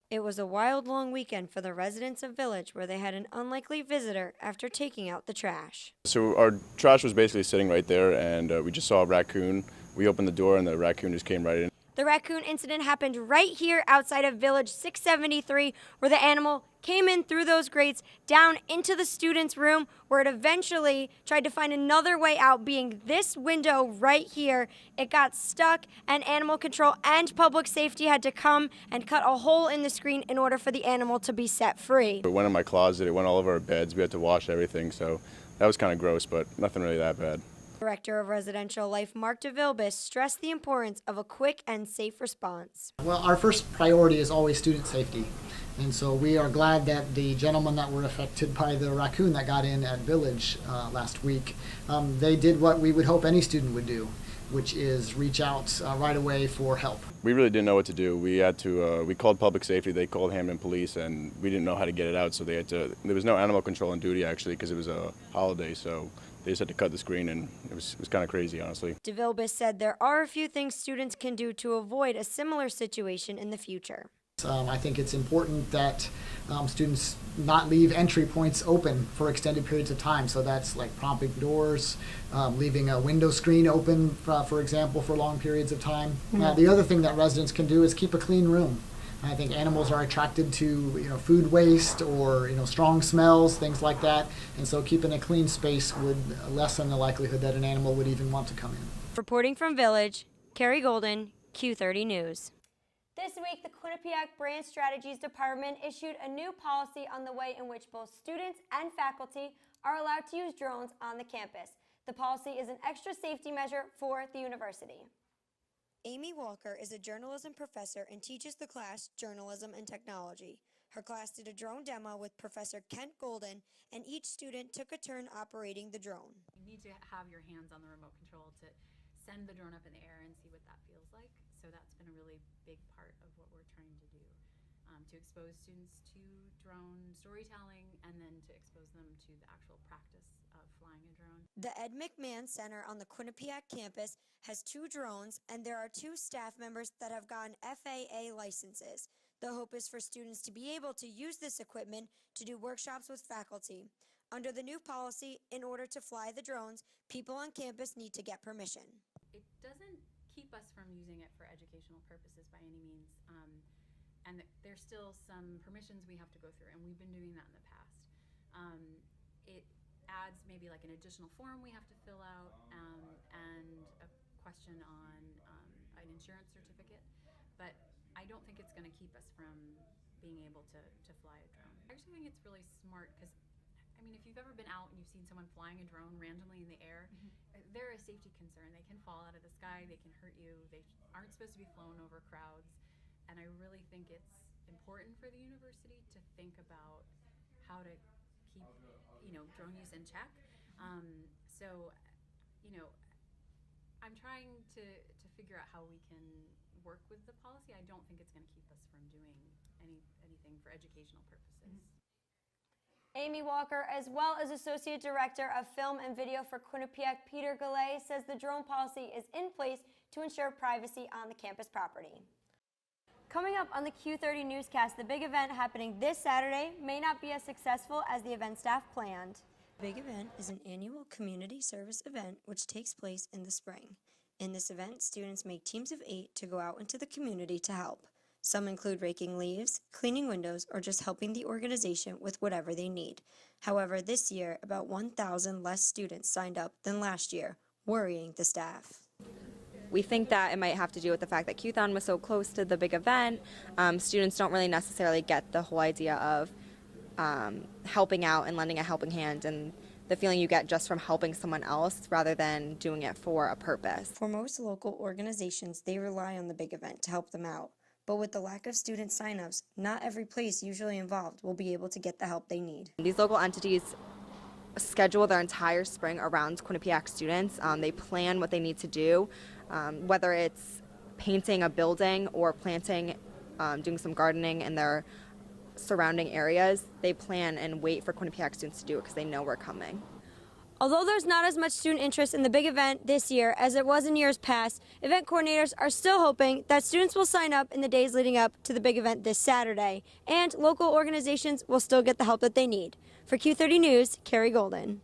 It was a wild, long weekend for the residents of Village, where they had an unlikely visitor after taking out the trash. So our trash was basically sitting right there, and we just saw a raccoon. We opened the door, and the raccoon just came right in. The raccoon incident happened right here outside of Village 673, where the animal came in through those grates down into the students' room, where it eventually tried to find another way out, being this window right here. It got stuck, and animal control and public safety had to come and cut a hole in the screen in order for the animal to be set free. It went in my closet, it went all over our beds, we had to wash everything, so that was kind of gross, but nothing really that bad. Director of Residential Life Mark DeVilbus stressed the importance of a quick and safe response. Well, our first priority is always student safety. And so we are glad that the gentlemen that were affected by the raccoon that got in at Village last week, they did what we would hope any student would do, which is reach out right away for help. We really didn't know what to do. We called public safety, they called Hamden Police, and we didn't know how to get it out, so there was no animal control on duty actually because it was a holiday, so they just had to cut the screen, and it was kind of crazy, honestly. DeVilbus said there are a few things students can do to avoid a similar situation in the future. I think it's important that students not leave entry points open for extended periods of time. So that's like propping doors, leaving a window screen open, for example, for long periods of time. The other thing that residents can do is keep a clean room. I think animals are attracted to food waste or strong smells, things like that. And so keeping a clean space would lessen the likelihood that an animal would even want to come in. Reporting from Village, Kerry Golden, Q30 News. This week, the Quinnipiac Brand Strategies Department issued a new policy on the way in which both students and faculty are allowed to use drones on the campus. The policy is an extra safety measure for the university. Amy Walker is a journalism professor and teaches the class Journalism and Technology. Her class did a drone demo with Professor Kent Golden, and each student took a turn operating the drone. You need to have your hands on the remote control to send the drone up in the air and see what that feels like. So that's been a really big part of what we're trying to do, to expose students to drone storytelling and then to expose them to the actual practice of flying a drone. The Ed McMahon Center on the Quinnipiac campus has 2 drones, and there are 2 staff members that have gotten FAA licenses. The hope is for students to be able to use this equipment to do workshops with faculty. Under the new policy, in order to fly the drones, people on campus need to get permission. It doesn't keep us from using it for educational purposes by any means, and there's still some permissions we have to go through, and we've been doing that in the past. It adds maybe like an additional form we have to fill out, and a question on an insurance certificate, but I don't think it's going to keep us from being able to fly a drone. I actually think it's really smart because, I mean, if you've ever been out and you've seen someone flying a drone randomly in the air, they're a safety concern. They can fall out of the sky, they can hurt you, they aren't supposed to be flown over crowds, and I really think it's important for the university to think about how to keep, drone use in check. So, I'm trying to figure out how we can work with the policy. I don't think it's going to keep us from doing anything for educational purposes. Amy Walker, as well as Associate Director of Film and Video for Quinnipiac, Peter Gallay, says the drone policy is in place to ensure privacy on the campus property. Coming up on the Q30 newscast, the big event happening this Saturday may not be as successful as the event staff planned. The Big Event is an annual community service event which takes place in the spring. In this event, students make teams of 8 to go out into the community to help. Some include raking leaves, cleaning windows, or just helping the organization with whatever they need. However, this year, about 1,000 less students signed up than last year, worrying the staff. We think that it might have to do with the fact that Q-thon was so close to the big event. Students don't really necessarily get the whole idea of helping out and lending a helping hand and the feeling you get just from helping someone else rather than doing it for a purpose. For most local organizations, they rely on the big event to help them out. But with the lack of student signups, not every place usually involved will be able to get the help they need. These local entities schedule their entire spring around Quinnipiac students. They plan what they need to do, whether it's painting a building or planting, doing some gardening in their surrounding areas. They plan and wait for Quinnipiac students to do it because they know we're coming. Although there's not as much student interest in the big event this year as it was in years past, event coordinators are still hoping that students will sign up in the days leading up to the big event this Saturday, and local organizations will still get the help that they need. For Q30 News, Kerry Golden.